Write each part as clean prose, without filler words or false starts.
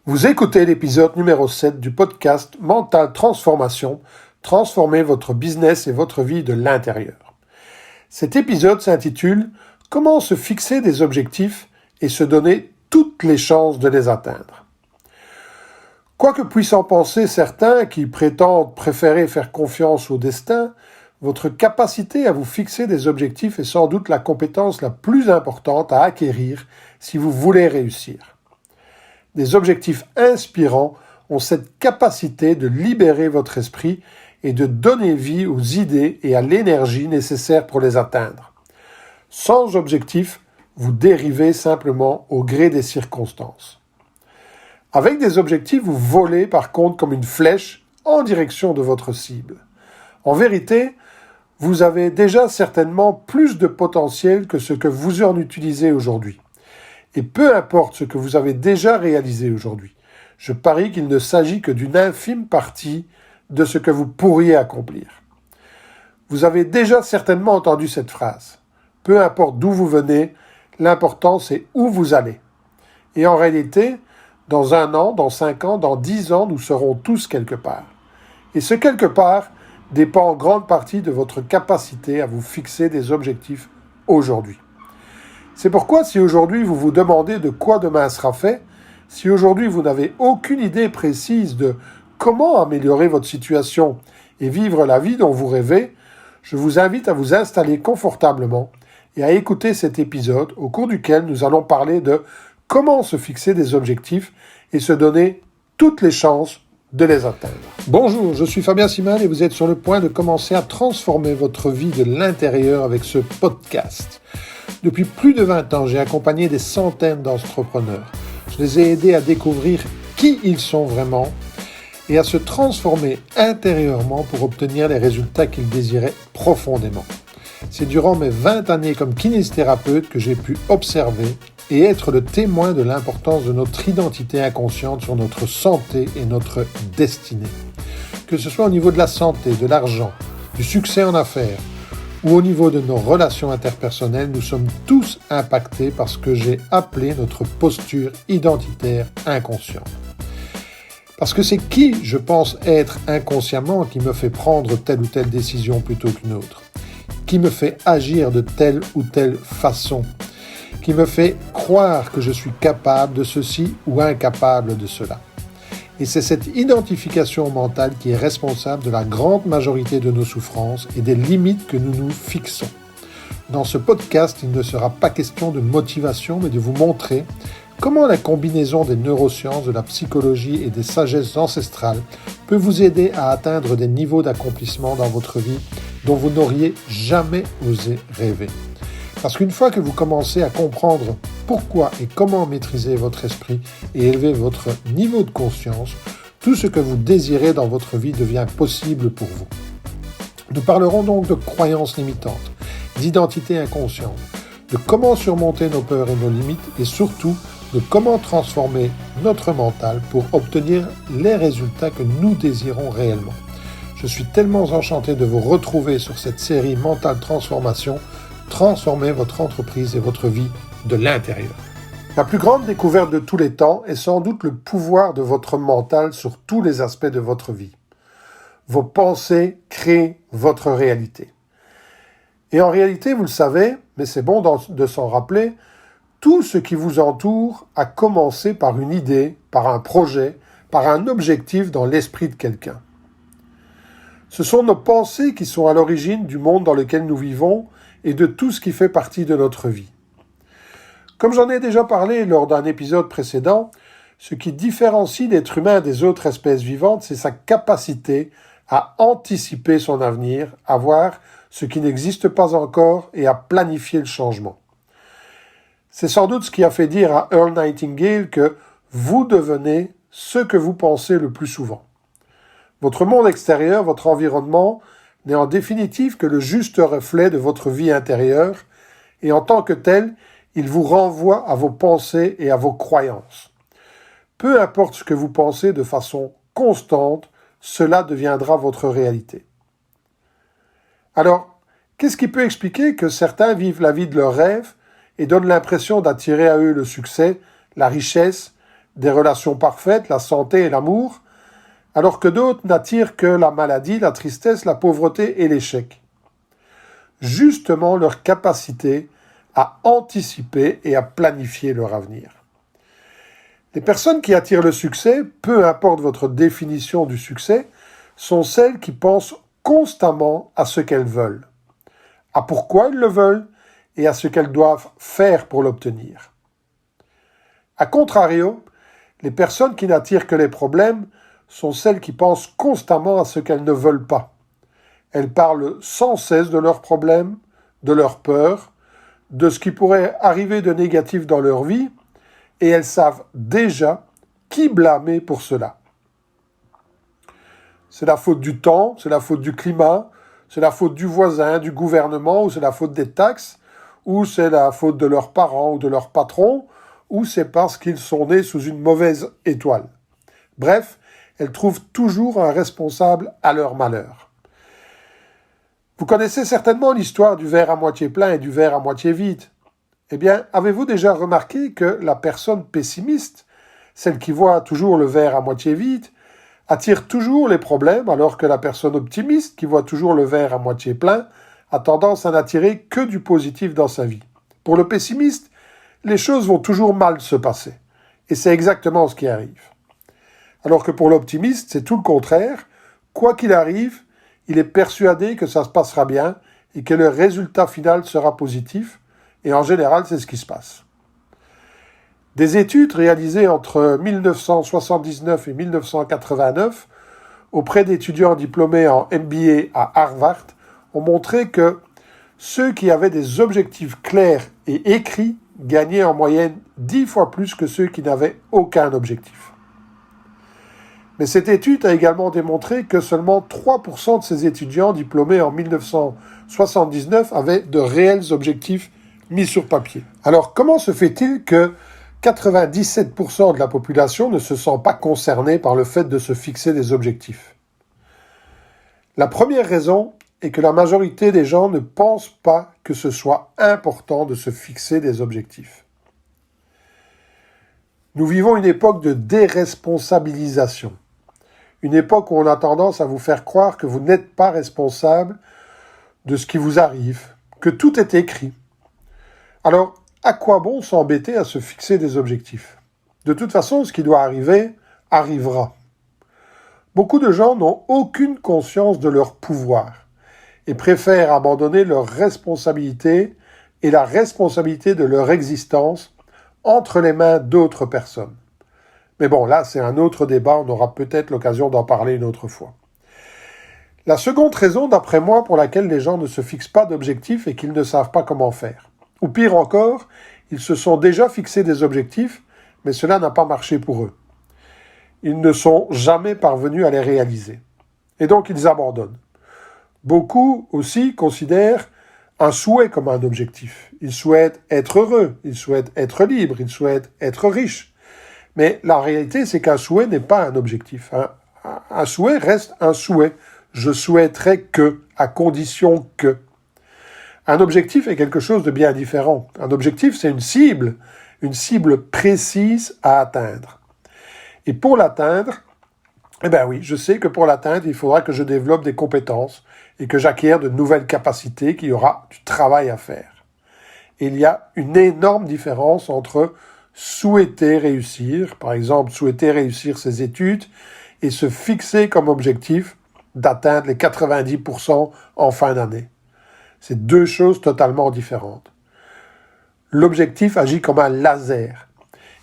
Vous écoutez l'épisode numéro 7 du podcast Mental Transformation, transformez votre business et votre vie de l'intérieur. Cet épisode s'intitule « Comment se fixer des objectifs et se donner toutes les chances de les atteindre ». Quoique puissent en penser certains qui prétendent préférer faire confiance au destin, votre capacité à vous fixer des objectifs est sans doute la compétence la plus importante à acquérir si vous voulez réussir. Des objectifs inspirants ont cette capacité de libérer votre esprit et de donner vie aux idées et à l'énergie nécessaires pour les atteindre. Sans objectif, vous dérivez simplement au gré des circonstances. Avec des objectifs, vous volez par contre comme une flèche en direction de votre cible. En vérité, vous avez déjà certainement plus de potentiel que ce que vous en utilisez aujourd'hui. Et peu importe ce que vous avez déjà réalisé aujourd'hui, je parie qu'il ne s'agit que d'une infime partie de ce que vous pourriez accomplir. Vous avez déjà certainement entendu cette phrase. Peu importe d'où vous venez, l'important c'est où vous allez. Et en réalité, dans 1 an, dans 5 ans, dans 10 ans, nous serons tous quelque part. Et ce quelque part dépend en grande partie de votre capacité à vous fixer des objectifs aujourd'hui. C'est pourquoi si aujourd'hui vous vous demandez de quoi demain sera fait, si aujourd'hui vous n'avez aucune idée précise de comment améliorer votre situation et vivre la vie dont vous rêvez, je vous invite à vous installer confortablement et à écouter cet épisode au cours duquel nous allons parler de comment se fixer des objectifs et se donner toutes les chances de les atteindre. Bonjour, je suis Fabien Simal et vous êtes sur le point de commencer à transformer votre vie de l'intérieur avec ce podcast. Depuis plus de 20 ans, j'ai accompagné des centaines d'entrepreneurs. Je les ai aidés à découvrir qui ils sont vraiment et à se transformer intérieurement pour obtenir les résultats qu'ils désiraient profondément. C'est durant mes 20 années comme kinésithérapeute que j'ai pu observer et être le témoin de l'importance de notre identité inconsciente sur notre santé et notre destinée. Que ce soit au niveau de la santé, de l'argent, du succès en affaires, ou au niveau de nos relations interpersonnelles, nous sommes tous impactés par ce que j'ai appelé notre posture identitaire inconsciente. Parce que c'est qui je pense être inconsciemment qui me fait prendre telle ou telle décision plutôt qu'une autre, qui me fait agir de telle ou telle façon, qui me fait croire que je suis capable de ceci ou incapable de cela. Et c'est cette identification mentale qui est responsable de la grande majorité de nos souffrances et des limites que nous nous fixons. Dans ce podcast, il ne sera pas question de motivation, mais de vous montrer comment la combinaison des neurosciences, de la psychologie et des sagesses ancestrales peut vous aider à atteindre des niveaux d'accomplissement dans votre vie dont vous n'auriez jamais osé rêver. Parce qu'une fois que vous commencez à comprendre pourquoi et comment maîtriser votre esprit et élever votre niveau de conscience, tout ce que vous désirez dans votre vie devient possible pour vous. Nous parlerons donc de croyances limitantes, d'identité inconsciente, de comment surmonter nos peurs et nos limites et surtout de comment transformer notre mental pour obtenir les résultats que nous désirons réellement. Je suis tellement enchanté de vous retrouver sur cette série Mental Transformation. Transformez votre entreprise et votre vie de l'intérieur. La plus grande découverte de tous les temps est sans doute le pouvoir de votre mental sur tous les aspects de votre vie. Vos pensées créent votre réalité. Et en réalité, vous le savez, mais c'est bon de s'en rappeler, tout ce qui vous entoure a commencé par une idée, par un projet, par un objectif dans l'esprit de quelqu'un. Ce sont nos pensées qui sont à l'origine du monde dans lequel nous vivons et de tout ce qui fait partie de notre vie. Comme j'en ai déjà parlé lors d'un épisode précédent, ce qui différencie l'être humain des autres espèces vivantes, c'est sa capacité à anticiper son avenir, à voir ce qui n'existe pas encore et à planifier le changement. C'est sans doute ce qui a fait dire à Earl Nightingale que vous devenez ce que vous pensez le plus souvent. Votre monde extérieur, votre environnement, n'est en définitive que le juste reflet de votre vie intérieure, et en tant que tel, il vous renvoie à vos pensées et à vos croyances. Peu importe ce que vous pensez de façon constante, cela deviendra votre réalité. Alors, qu'est-ce qui peut expliquer que certains vivent la vie de leurs rêves et donnent l'impression d'attirer à eux le succès, la richesse, des relations parfaites, la santé et l'amour, alors que d'autres n'attirent que la maladie, la tristesse, la pauvreté et l'échec. Justement leur capacité à anticiper et à planifier leur avenir. Les personnes qui attirent le succès, peu importe votre définition du succès, sont celles qui pensent constamment à ce qu'elles veulent, à pourquoi elles le veulent et à ce qu'elles doivent faire pour l'obtenir. A contrario, les personnes qui n'attirent que les problèmes sont celles qui pensent constamment à ce qu'elles ne veulent pas. Elles parlent sans cesse de leurs problèmes, de leurs peurs, de ce qui pourrait arriver de négatif dans leur vie, et elles savent déjà qui blâmer pour cela. C'est la faute du temps, c'est la faute du climat, c'est la faute du voisin, du gouvernement, ou c'est la faute des taxes, ou c'est la faute de leurs parents ou de leur patron, ou c'est parce qu'ils sont nés sous une mauvaise étoile. Bref, elles trouvent toujours un responsable à leur malheur. Vous connaissez certainement l'histoire du verre à moitié plein et du verre à moitié vide. Eh bien, avez-vous déjà remarqué que la personne pessimiste, celle qui voit toujours le verre à moitié vide, attire toujours les problèmes, alors que la personne optimiste, qui voit toujours le verre à moitié plein, a tendance à n'attirer que du positif dans sa vie. Pour le pessimiste, les choses vont toujours mal se passer. Et c'est exactement ce qui arrive. Alors que pour l'optimiste, c'est tout le contraire. Quoi qu'il arrive, il est persuadé que ça se passera bien et que le résultat final sera positif. Et en général, c'est ce qui se passe. Des études réalisées entre 1979 et 1989 auprès d'étudiants diplômés en MBA à Harvard ont montré que ceux qui avaient des objectifs clairs et écrits gagnaient en moyenne 10 fois plus que ceux qui n'avaient aucun objectif. Mais cette étude a également démontré que seulement 3% de ces étudiants diplômés en 1979 avaient de réels objectifs mis sur papier. Alors, comment se fait-il que 97% de la population ne se sent pas concernée par le fait de se fixer des objectifs? La première raison est que la majorité des gens ne pensent pas que ce soit important de se fixer des objectifs. Nous vivons une époque de déresponsabilisation. Une époque où on a tendance à vous faire croire que vous n'êtes pas responsable de ce qui vous arrive, que tout est écrit. Alors, à quoi bon s'embêter à se fixer des objectifs? De toute façon, ce qui doit arriver, arrivera. Beaucoup de gens n'ont aucune conscience de leur pouvoir et préfèrent abandonner leur responsabilité et la responsabilité de leur existence entre les mains d'autres personnes. Mais bon, là, c'est un autre débat, on aura peut-être l'occasion d'en parler une autre fois. La seconde raison, d'après moi, pour laquelle les gens ne se fixent pas d'objectifs est qu'ils ne savent pas comment faire. Ou pire encore, ils se sont déjà fixés des objectifs, mais cela n'a pas marché pour eux. Ils ne sont jamais parvenus à les réaliser. Et donc, ils abandonnent. Beaucoup aussi considèrent un souhait comme un objectif. Ils souhaitent être heureux, ils souhaitent être libres, ils souhaitent être riches. Mais la réalité, c'est qu'un souhait n'est pas un objectif. Un souhait reste un souhait. Je souhaiterais que, à condition que. Un objectif est quelque chose de bien différent. Un objectif, c'est une cible précise à atteindre. Et pour l'atteindre, eh bien oui, je sais que pour l'atteindre, il faudra que je développe des compétences et que j'acquière de nouvelles capacités, qu'il y aura du travail à faire. Et il y a une énorme différence entre souhaiter réussir, par exemple souhaiter réussir ses études, et se fixer comme objectif d'atteindre les 90% en fin d'année. C'est deux choses totalement différentes. L'objectif agit comme un laser.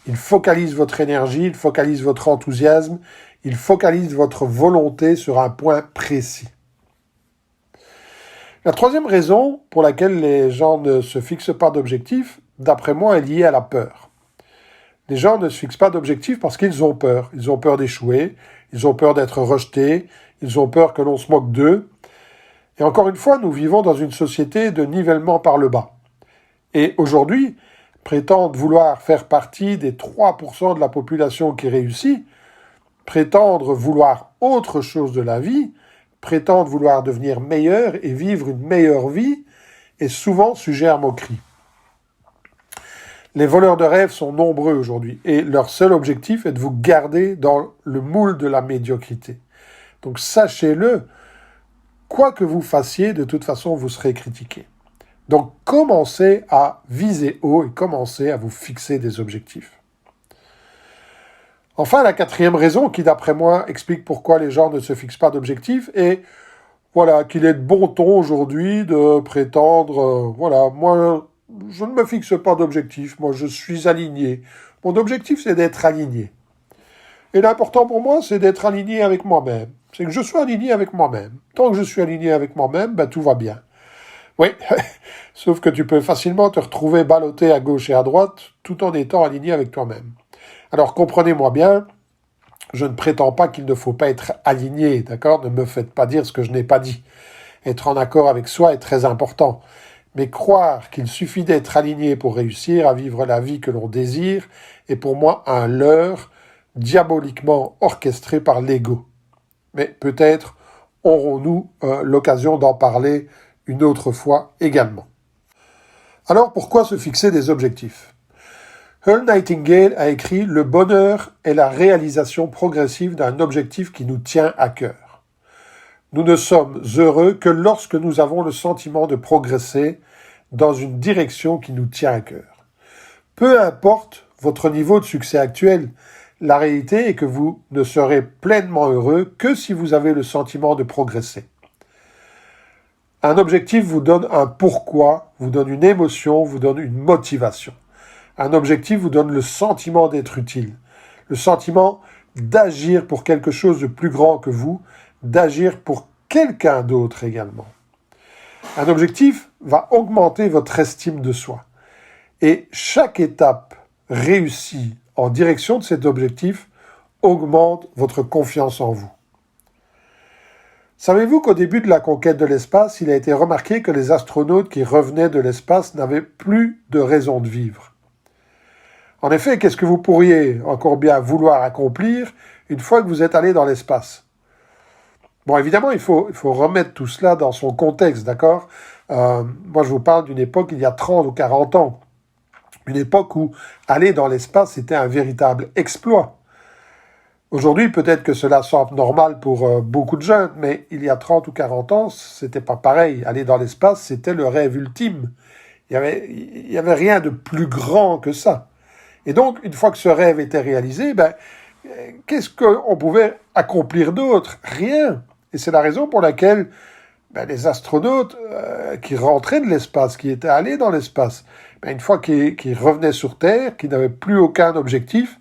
Il focalise votre énergie, il focalise votre enthousiasme, il focalise votre volonté sur un point précis. La troisième raison pour laquelle les gens ne se fixent pas d'objectifs, d'après moi, est liée à la peur. Les gens ne se fixent pas d'objectifs parce qu'ils ont peur. Ils ont peur d'échouer, ils ont peur d'être rejetés, ils ont peur que l'on se moque d'eux. Et encore une fois, nous vivons dans une société de nivellement par le bas. Et aujourd'hui, prétendre vouloir faire partie des 3% de la population qui réussit, prétendre vouloir autre chose de la vie, prétendre vouloir devenir meilleur et vivre une meilleure vie, est souvent sujet à moquerie. Les voleurs de rêve sont nombreux aujourd'hui et leur seul objectif est de vous garder dans le moule de la médiocrité. Donc sachez-le, quoi que vous fassiez, de toute façon, vous serez critiqué. Donc commencez à viser haut et commencez à vous fixer des objectifs. Enfin, la quatrième raison qui, d'après moi, explique pourquoi les gens ne se fixent pas d'objectifs est qu'il est de bon ton aujourd'hui de prétendre, moi, je ne me fixe pas d'objectif, moi, je suis aligné. Mon objectif, c'est d'être aligné. Et l'important pour moi, c'est d'être aligné avec moi-même. C'est que je sois aligné avec moi-même. Tant que je suis aligné avec moi-même, tout va bien. Oui, sauf que tu peux facilement te retrouver ballotté à gauche et à droite, tout en étant aligné avec toi-même. Alors, comprenez-moi bien, je ne prétends pas qu'il ne faut pas être aligné, d'accord ? Ne me faites pas dire ce que je n'ai pas dit. Être en accord avec soi est très important. Mais croire qu'il suffit d'être aligné pour réussir à vivre la vie que l'on désire est pour moi un leurre diaboliquement orchestré par l'ego. Mais peut-être aurons-nous l'occasion d'en parler une autre fois également. Alors pourquoi se fixer des objectifs ? Earl Nightingale a écrit « Le bonheur est la réalisation progressive d'un objectif qui nous tient à cœur. Nous ne sommes heureux que lorsque nous avons le sentiment de progresser dans une direction qui nous tient à cœur. Peu importe votre niveau de succès actuel, la réalité est que vous ne serez pleinement heureux que si vous avez le sentiment de progresser. Un objectif vous donne un pourquoi, vous donne une émotion, vous donne une motivation. Un objectif vous donne le sentiment d'être utile, le sentiment d'agir pour quelque chose de plus grand que vous, d'agir pour quelqu'un d'autre également. Un objectif va augmenter votre estime de soi. Et chaque étape réussie en direction de cet objectif augmente votre confiance en vous. Savez-vous qu'au début de la conquête de l'espace, il a été remarqué que les astronautes qui revenaient de l'espace n'avaient plus de raison de vivre. En effet, qu'est-ce que vous pourriez encore bien vouloir accomplir une fois que vous êtes allé dans l'espace ? Bon, évidemment, il faut remettre tout cela dans son contexte, d'accord ? Moi, je vous parle d'une époque il y a 30 ou 40 ans. Une époque où aller dans l'espace, c'était un véritable exploit. Aujourd'hui, peut-être que cela semble normal pour beaucoup de jeunes, mais il y a 30 ou 40 ans, c'était pas pareil. Aller dans l'espace, c'était le rêve ultime. Il y avait rien de plus grand que ça. Et donc, une fois que ce rêve était réalisé, qu'est-ce qu'on pouvait accomplir d'autre ? Rien. Et c'est la raison pour laquelle les astronautes qui rentraient de l'espace, qui étaient allés dans l'espace, une fois qu'ils revenaient sur Terre, qu'ils n'avaient plus aucun objectif,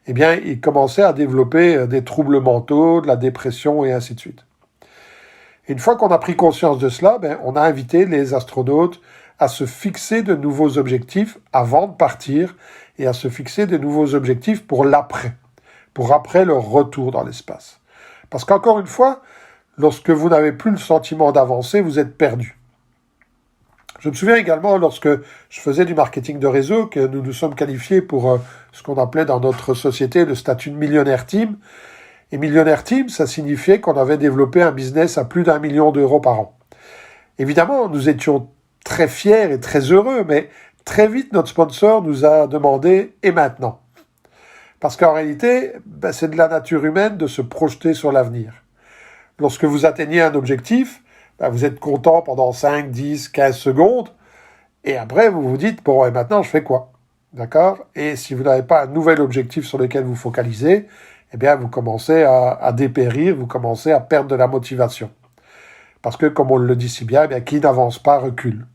ils commençaient à développer des troubles mentaux, de la dépression et ainsi de suite. Et une fois qu'on a pris conscience de cela, on a invité les astronautes à se fixer de nouveaux objectifs avant de partir et à se fixer de nouveaux objectifs pour l'après, pour après leur retour dans l'espace. Parce qu'encore une fois, lorsque vous n'avez plus le sentiment d'avancer, vous êtes perdu. Je me souviens également, lorsque je faisais du marketing de réseau, que nous nous sommes qualifiés pour ce qu'on appelait dans notre société le statut de millionnaire team. Et millionnaire team, ça signifiait qu'on avait développé un business à plus d'1 million d'euros par an. Évidemment, nous étions très fiers et très heureux, mais très vite, notre sponsor nous a demandé « et maintenant ?» Parce qu'en réalité, c'est de la nature humaine de se projeter sur l'avenir. Lorsque vous atteignez un objectif, vous êtes content pendant 5, 10, 15 secondes, et après vous vous dites « bon, et maintenant je fais quoi ?» D'accord ? Et si vous n'avez pas un nouvel objectif sur lequel vous focalisez, vous commencez à dépérir, vous commencez à perdre de la motivation. Parce que, comme on le dit si bien, qui n'avance pas recule.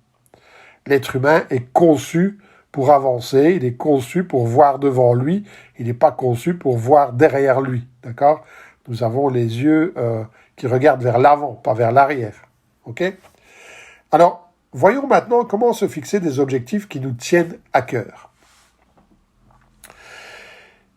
L'être humain est conçu pour avancer, il est conçu pour voir devant lui, il n'est pas conçu pour voir derrière lui, d'accord ? Nous avons les yeux qui regardent vers l'avant, pas vers l'arrière, ok ? Alors, voyons maintenant comment se fixer des objectifs qui nous tiennent à cœur.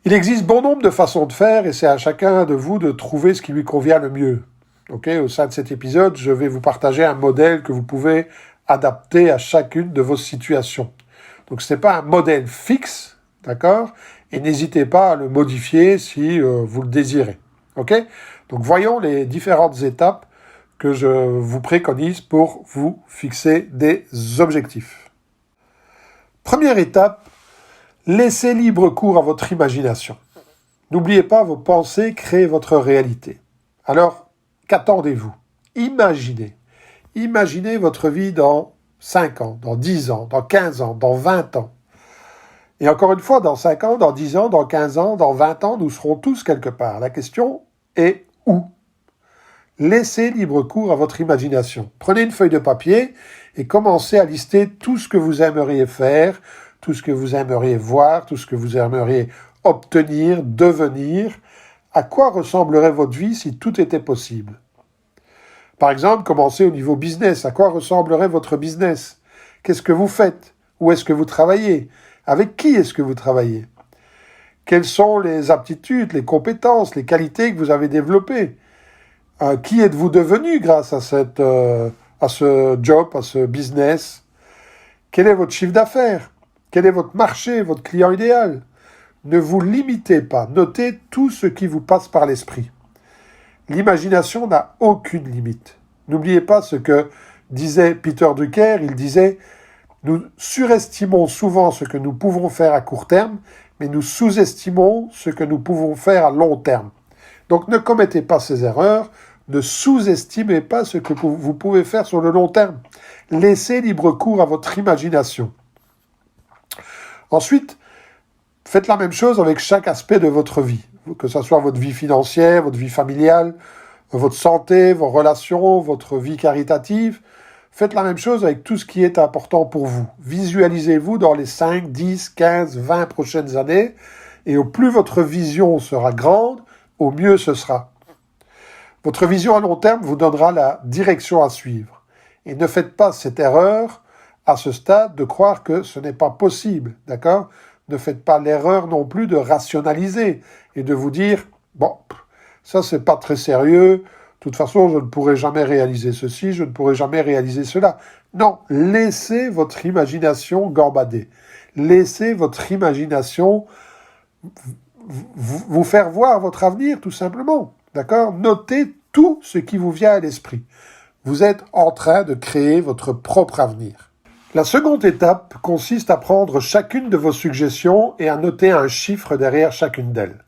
Il existe bon nombre de façons de faire et c'est à chacun de vous de trouver ce qui lui convient le mieux. Okay, au sein de cet épisode, je vais vous partager un modèle que vous pouvez adapter à chacune de vos situations. Donc, ce n'est pas un modèle fixe, d'accord ? Et n'hésitez pas à le modifier si vous le désirez. Okay ? Donc, voyons les différentes étapes que je vous préconise pour vous fixer des objectifs. Première étape, Laissez libre cours à votre imagination. N'oubliez pas, vos pensées créent votre réalité. Alors, qu'attendez-vous? Imaginez. Imaginez votre vie dans 5 ans, dans 10 ans, dans 15 ans, dans 20 ans. Et encore une fois, dans 5 ans, dans 10 ans, dans 15 ans, dans 20 ans, nous serons tous quelque part. La question est où? Laissez libre cours à votre imagination. Prenez une feuille de papier et commencez à lister tout ce que vous aimeriez faire, tout ce que vous aimeriez voir, tout ce que vous aimeriez obtenir, devenir. À quoi ressemblerait votre vie si tout était possible? Par exemple, commencez au niveau business. À quoi ressemblerait votre business? Qu'est-ce que vous faites? Où est-ce que vous travaillez? Avec qui est-ce que vous travaillez? Quelles sont les aptitudes, les compétences, les qualités que vous avez développées? Qui êtes-vous devenu grâce à ce job, à ce business? Quel est votre chiffre d'affaires? Quel est votre marché, votre client idéal? Ne vous limitez pas. Notez tout ce qui vous passe par l'esprit. L'imagination n'a aucune limite. N'oubliez pas ce que disait Peter Drucker. Il disait « Nous surestimons souvent ce que nous pouvons faire à court terme, mais nous sous-estimons ce que nous pouvons faire à long terme. » Donc ne commettez pas ces erreurs. Ne sous-estimez pas ce que vous pouvez faire sur le long terme. Laissez libre cours à votre imagination. Ensuite, faites la même chose avec chaque aspect de votre vie, que ce soit votre vie financière, votre vie familiale, votre santé, vos relations, votre vie caritative. Faites la même chose avec tout ce qui est important pour vous. Visualisez-vous dans les 5, 10, 15, 20 prochaines années, et au plus votre vision sera grande, au mieux ce sera. Votre vision à long terme vous donnera la direction à suivre. Et ne faites pas cette erreur à ce stade de croire que ce n'est pas possible, d'accord? Ne faites pas l'erreur non plus de rationaliser et de vous dire « Bon, ça c'est pas très sérieux, de toute façon je ne pourrai jamais réaliser ceci, je ne pourrai jamais réaliser cela. » Non, laissez votre imagination gambader. Laissez votre imagination vous faire voir votre avenir, tout simplement. D'accord? Notez tout ce qui vous vient à l'esprit. Vous êtes en train de créer votre propre avenir. La seconde étape consiste à prendre chacune de vos suggestions et à noter un chiffre derrière chacune d'elles.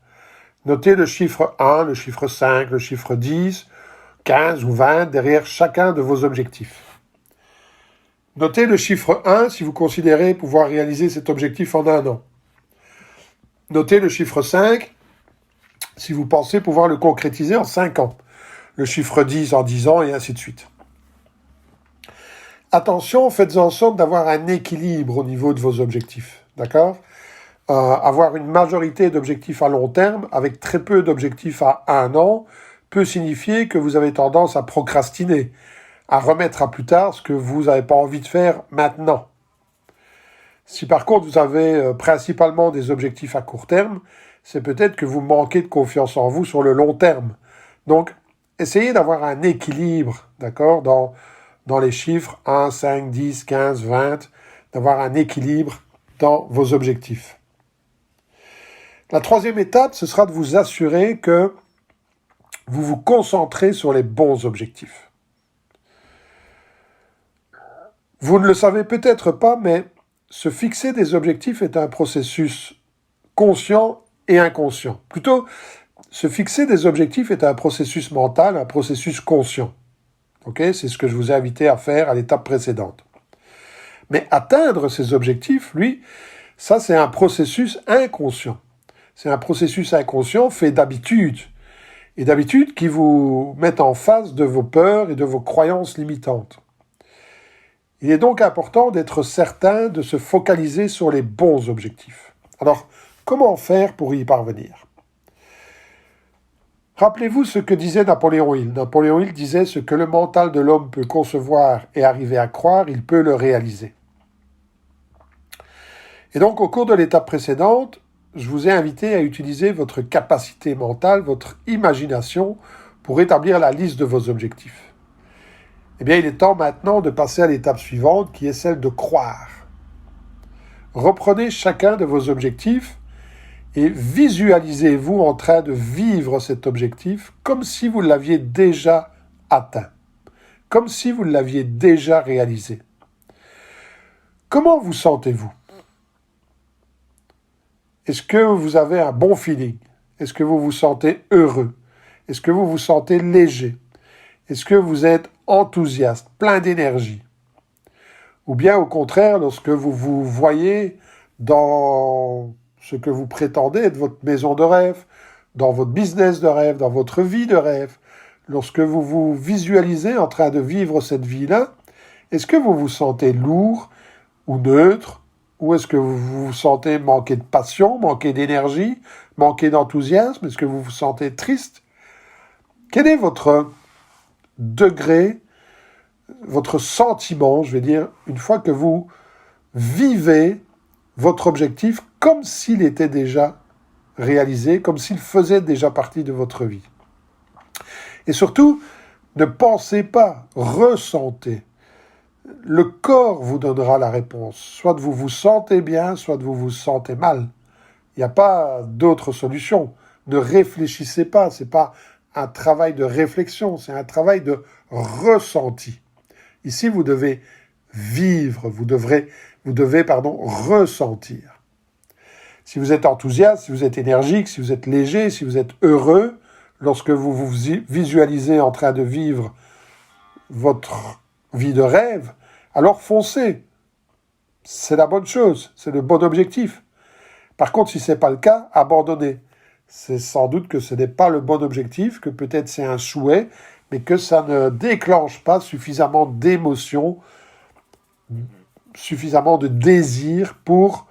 Notez le chiffre 1, le chiffre 5, le chiffre 10, 15 ou 20 derrière chacun de vos objectifs. Notez le chiffre 1 si vous considérez pouvoir réaliser cet objectif en 1 an. Notez le chiffre 5 si vous pensez pouvoir le concrétiser en 5 ans. Le chiffre 10 en 10 ans et ainsi de suite. Attention, faites en sorte d'avoir un équilibre au niveau de vos objectifs. D'accord? Avoir une majorité d'objectifs à long terme avec très peu d'objectifs à 1 an peut signifier que vous avez tendance à procrastiner, à remettre à plus tard ce que vous n'avez pas envie de faire maintenant. Si par contre vous avez principalement des objectifs à court terme, c'est peut-être que vous manquez de confiance en vous sur le long terme. Donc, essayez d'avoir un équilibre, d'accord, dans les chiffres 1, 5, 10, 15, 20, d'avoir un équilibre dans vos objectifs. La troisième étape, ce sera de vous assurer que vous vous concentrez sur les bons objectifs. Vous ne le savez peut-être pas, mais se fixer des objectifs est un processus conscient et inconscient. Plutôt, se fixer des objectifs est un processus mental, un processus conscient. Okay? C'est ce que je vous ai invité à faire à l'étape précédente. Mais atteindre ces objectifs, lui, ça c'est un processus inconscient. C'est un processus inconscient fait d'habitudes. Et d'habitudes qui vous mettent en face de vos peurs et de vos croyances limitantes. Il est donc important d'être certain de se focaliser sur les bons objectifs. Alors, comment faire pour y parvenir? Rappelez-vous ce que disait Napoléon Hill. Napoléon Hill disait « Ce que le mental de l'homme peut concevoir et arriver à croire, il peut le réaliser ». Et donc, au cours de l'étape précédente, je vous ai invité à utiliser votre capacité mentale, votre imagination, pour établir la liste de vos objectifs. Eh bien, il est temps maintenant de passer à l'étape suivante, qui est celle de croire. Reprenez chacun de vos objectifs et visualisez-vous en train de vivre cet objectif comme si vous l'aviez déjà atteint, comme si vous l'aviez déjà réalisé. Comment vous sentez-vous? Est-ce que vous avez un bon feeling? Est-ce que vous vous sentez heureux? Est-ce que vous vous sentez léger? Est-ce que vous êtes enthousiaste, plein d'énergie? Ou bien au contraire, lorsque vous vous voyez dans ce que vous prétendez être votre maison de rêve, dans votre business de rêve, dans votre vie de rêve, lorsque vous vous visualisez en train de vivre cette vie-là, est-ce que vous vous sentez lourd ou neutre? Ou est-ce que vous vous sentez manquer de passion, manquer d'énergie, manquer d'enthousiasme? Est-ce que vous vous sentez triste? Quel est votre degré, votre sentiment, je vais dire, une fois que vous vivez votre objectif comme s'il était déjà réalisé, comme s'il faisait déjà partie de votre vie? Et surtout, ne pensez pas, ressentez. Le corps vous donnera la réponse. Soit vous vous sentez bien, soit vous vous sentez mal. Il n'y a pas d'autre solution. Ne réfléchissez pas. Ce n'est pas un travail de réflexion, c'est un travail de ressenti. Ici, vous devez vivre, vous devez ressentir. Si vous êtes enthousiaste, si vous êtes énergique, si vous êtes léger, si vous êtes heureux, lorsque vous vous visualisez en train de vivre votre vie de rêve, alors foncez. C'est la bonne chose, c'est le bon objectif. Par contre, si ce n'est pas le cas, abandonnez. C'est sans doute que ce n'est pas le bon objectif, que peut-être c'est un souhait, mais que ça ne déclenche pas suffisamment d'émotions, suffisamment de désir pour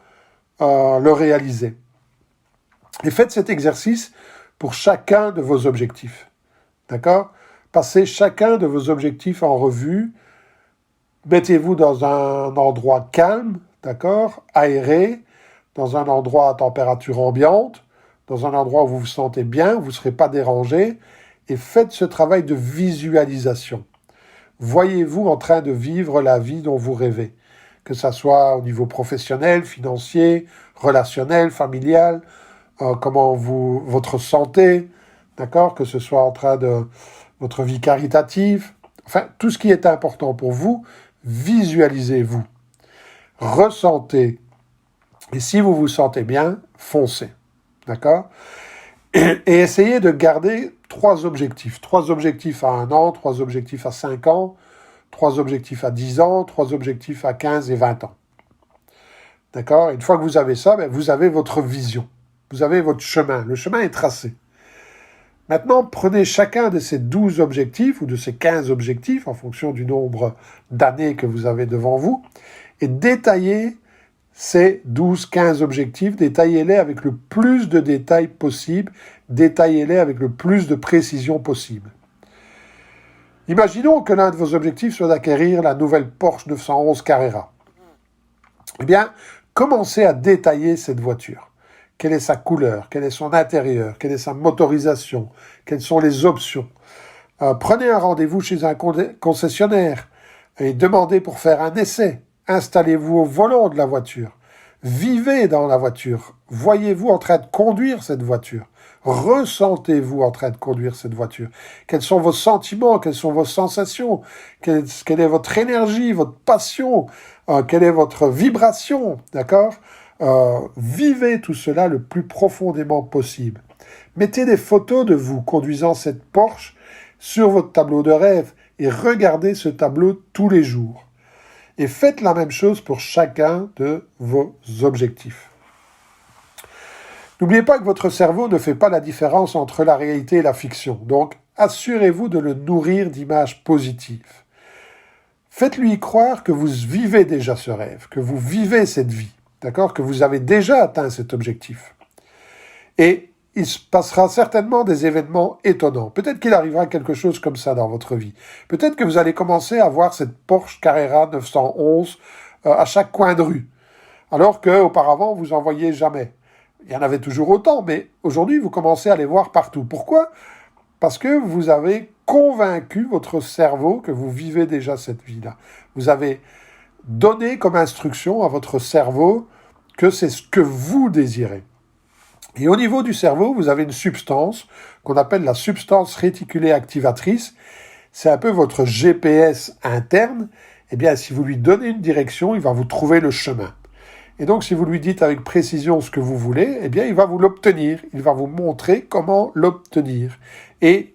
le réaliser. Et faites cet exercice pour chacun de vos objectifs. D'accord ? Passez chacun de vos objectifs en revue. Mettez-vous dans un endroit calme, d'accord, aéré, dans un endroit à température ambiante, dans un endroit où vous vous sentez bien, vous ne serez pas dérangé, et faites ce travail de visualisation. Voyez-vous en train de vivre la vie dont vous rêvez, que ça soit au niveau professionnel, financier, relationnel, familial, votre santé, d'accord, que ce soit en train de votre vie caritative, enfin, tout ce qui est important pour vous, visualisez-vous, ressentez, et si vous vous sentez bien, foncez, d'accord? Et essayez de garder 3 objectifs à 1 an, 3 objectifs à 5 ans, 3 objectifs à 10 ans, 3 objectifs à 15 et 20 ans. D'accord? Une fois que vous avez ça, vous avez votre vision, vous avez votre chemin, le chemin est tracé. Maintenant, prenez chacun de ces 12 objectifs ou de ces 15 objectifs en fonction du nombre d'années que vous avez devant vous et détaillez ces 12-15 objectifs, détaillez-les avec le plus de détails possible, détaillez-les avec le plus de précision possible. Imaginons que l'un de vos objectifs soit d'acquérir la nouvelle Porsche 911 Carrera. Eh bien, commencez à détailler cette voiture. Quelle est sa couleur? Quel est son intérieur? Quelle est sa motorisation? Quelles sont les options? Prenez un rendez-vous chez un concessionnaire et demandez pour faire un essai. Installez-vous au volant de la voiture. Vivez dans la voiture. Voyez-vous en train de conduire cette voiture. Ressentez-vous en train de conduire cette voiture. Quels sont vos sentiments? Quelles sont vos sensations? Quelle est votre énergie, votre passion? Quelle est votre vibration? D'accord? Vivez tout cela le plus profondément possible. Mettez des photos de vous conduisant cette Porsche sur votre tableau de rêve et regardez ce tableau tous les jours. Et faites la même chose pour chacun de vos objectifs. N'oubliez pas que votre cerveau ne fait pas la différence entre la réalité et la fiction. Donc, assurez-vous de le nourrir d'images positives. Faites-lui croire que vous vivez déjà ce rêve, que vous vivez cette vie, d'accord, que vous avez déjà atteint cet objectif. Et il se passera certainement des événements étonnants. Peut-être qu'il arrivera quelque chose comme ça dans votre vie. Peut-être que vous allez commencer à voir cette Porsche Carrera 911 à chaque coin de rue, alors qu'auparavant, vous n'en voyiez jamais. Il y en avait toujours autant, mais aujourd'hui, vous commencez à les voir partout. Pourquoi? Parce que vous avez convaincu votre cerveau que vous vivez déjà cette vie-là. Vous avez donné comme instruction à votre cerveau que c'est ce que vous désirez. Et au niveau du cerveau, vous avez une substance qu'on appelle la substance réticulée activatrice. C'est un peu votre GPS interne. Eh bien, si vous lui donnez une direction, il va vous trouver le chemin. Et donc, si vous lui dites avec précision ce que vous voulez, eh bien, il va vous l'obtenir. Il va vous montrer comment l'obtenir. Et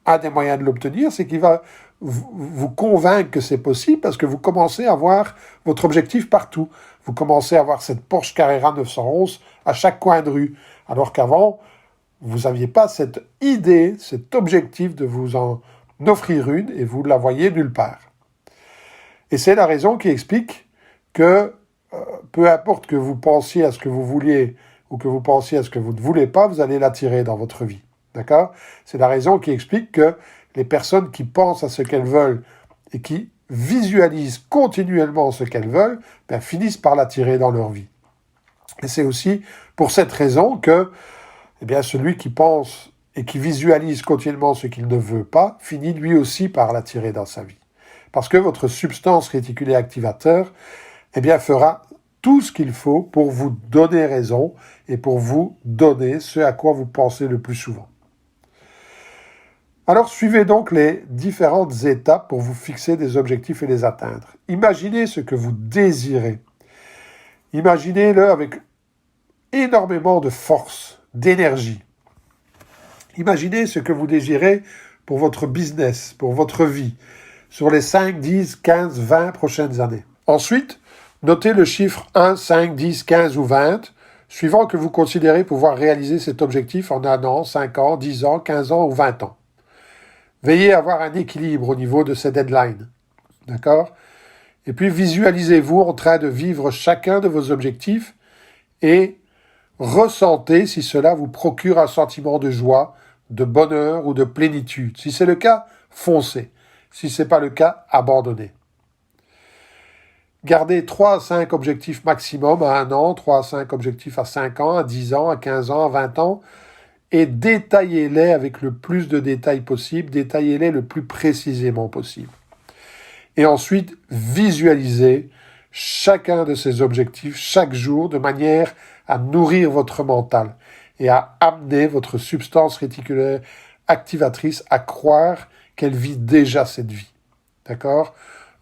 un des moyens de l'obtenir, c'est qu'il va vous convaincre que c'est possible parce que vous commencez à voir votre objectif partout. Vous commencez à voir cette Porsche Carrera 911 à chaque coin de rue. Alors qu'avant, vous n'aviez pas cette idée, cet objectif de vous en offrir une et vous ne la voyez nulle part. Et c'est la raison qui explique que peu importe que vous pensiez à ce que vous vouliez ou que vous pensiez à ce que vous ne voulez pas, vous allez l'attirer dans votre vie. D'accord ? C'est la raison qui explique que les personnes qui pensent à ce qu'elles veulent et qui visualisent continuellement ce qu'elles veulent, finissent par l'attirer dans leur vie. Et c'est aussi pour cette raison que celui qui pense et qui visualise continuellement ce qu'il ne veut pas, finit lui aussi par l'attirer dans sa vie. Parce que votre substance réticulée activateur, fera tout ce qu'il faut pour vous donner raison et pour vous donner ce à quoi vous pensez le plus souvent. Alors, suivez donc les différentes étapes pour vous fixer des objectifs et les atteindre. Imaginez ce que vous désirez. Imaginez-le avec énormément de force, d'énergie. Imaginez ce que vous désirez pour votre business, pour votre vie, sur les 5, 10, 15, 20 prochaines années. Ensuite, notez le chiffre 1, 5, 10, 15 ou 20, suivant que vous considérez pouvoir réaliser cet objectif en 1 an, 5 ans, 10 ans, 15 ans ou 20 ans. Veillez à avoir un équilibre au niveau de ces deadlines. D'accord ? Et puis visualisez-vous en train de vivre chacun de vos objectifs et ressentez si cela vous procure un sentiment de joie, de bonheur ou de plénitude. Si c'est le cas, foncez. Si ce n'est pas le cas, abandonnez. Gardez 3 à 5 objectifs maximum à 1 an, 3 à 5 objectifs à 5 ans, à 10 ans, à 15 ans, à 20 ans, et détaillez-les avec le plus de détails possible, détaillez-les le plus précisément possible. Et ensuite, visualisez chacun de ces objectifs chaque jour de manière à nourrir votre mental et à amener votre substance réticulaire activatrice à croire qu'elle vit déjà cette vie. D'accord ?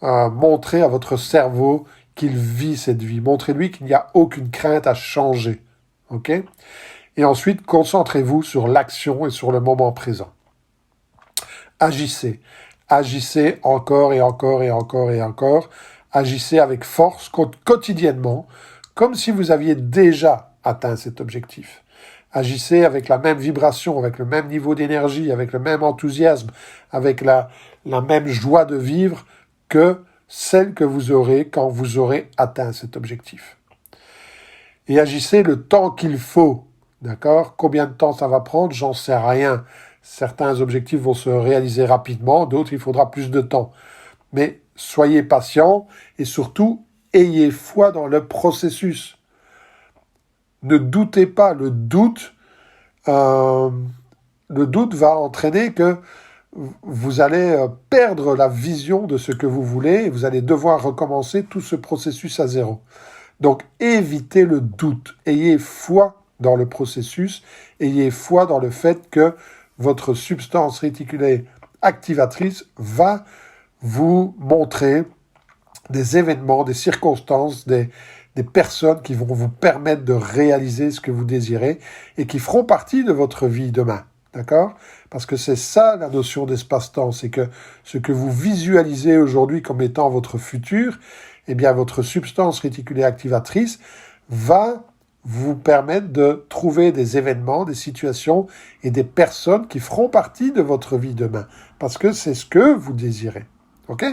Montrez à votre cerveau qu'il vit cette vie. Montrez-lui qu'il n'y a aucune crainte à changer. Ok ? Et ensuite, concentrez-vous sur l'action et sur le moment présent. Agissez. Agissez encore et encore et encore et encore. Agissez avec force quotidiennement, comme si vous aviez déjà atteint cet objectif. Agissez avec la même vibration, avec le même niveau d'énergie, avec le même enthousiasme, avec la même joie de vivre que celle que vous aurez quand vous aurez atteint cet objectif. Et agissez le temps qu'il faut. D'accord ? Combien de temps ça va prendre ? J'en sais rien. Certains objectifs vont se réaliser rapidement, d'autres il faudra plus de temps. Mais soyez patient et surtout, ayez foi dans le processus. Ne doutez pas, le doute va entraîner que vous allez perdre la vision de ce que vous voulez et vous allez devoir recommencer tout ce processus à zéro. Donc évitez le doute, ayez foi dans le processus, ayez foi dans le fait que votre substance réticulaire activatrice va vous montrer des événements, des circonstances, des personnes qui vont vous permettre de réaliser ce que vous désirez et qui feront partie de votre vie demain. D'accord ? Parce que c'est ça la notion d'espace-temps, c'est que ce que vous visualisez aujourd'hui comme étant votre futur, votre substance réticulaire activatrice va vous permettre de trouver des événements, des situations et des personnes qui feront partie de votre vie demain. Parce que c'est ce que vous désirez. Ok ?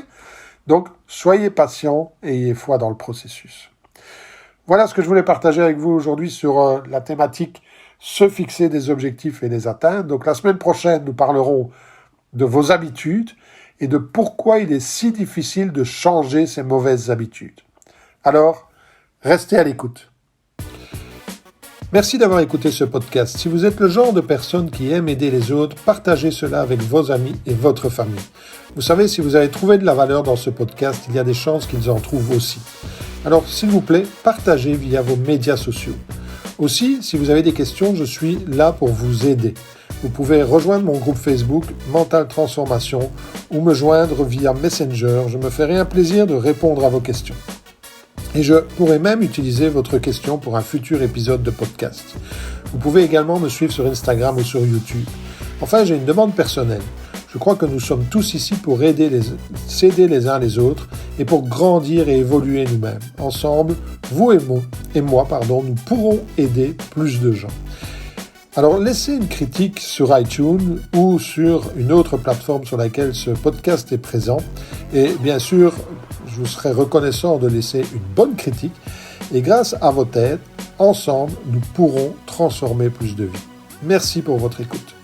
Donc, soyez patient et ayez foi dans le processus. Voilà ce que je voulais partager avec vous aujourd'hui sur la thématique se fixer des objectifs et les atteindre. Donc, la semaine prochaine, nous parlerons de vos habitudes et de pourquoi il est si difficile de changer ces mauvaises habitudes. Alors, restez à l'écoute. Merci d'avoir écouté ce podcast. Si vous êtes le genre de personne qui aime aider les autres, partagez cela avec vos amis et votre famille. Vous savez, si vous avez trouvé de la valeur dans ce podcast, il y a des chances qu'ils en trouvent aussi. Alors, s'il vous plaît, partagez via vos médias sociaux. Aussi, si vous avez des questions, je suis là pour vous aider. Vous pouvez rejoindre mon groupe Facebook Mental Transformation ou me joindre via Messenger. Je me ferai un plaisir de répondre à vos questions. Et je pourrais même utiliser votre question pour un futur épisode de podcast. Vous pouvez également me suivre sur Instagram ou sur YouTube. Enfin, j'ai une demande personnelle. Je crois que nous sommes tous ici pour s'aider les uns les autres et pour grandir et évoluer nous-mêmes. Ensemble, vous et moi, nous pourrons aider plus de gens. Alors, laissez une critique sur iTunes ou sur une autre plateforme sur laquelle ce podcast est présent. Et bien sûr, je vous serai reconnaissant de laisser une bonne critique. Et grâce à votre aide, ensemble, nous pourrons transformer plus de vies. Merci pour votre écoute.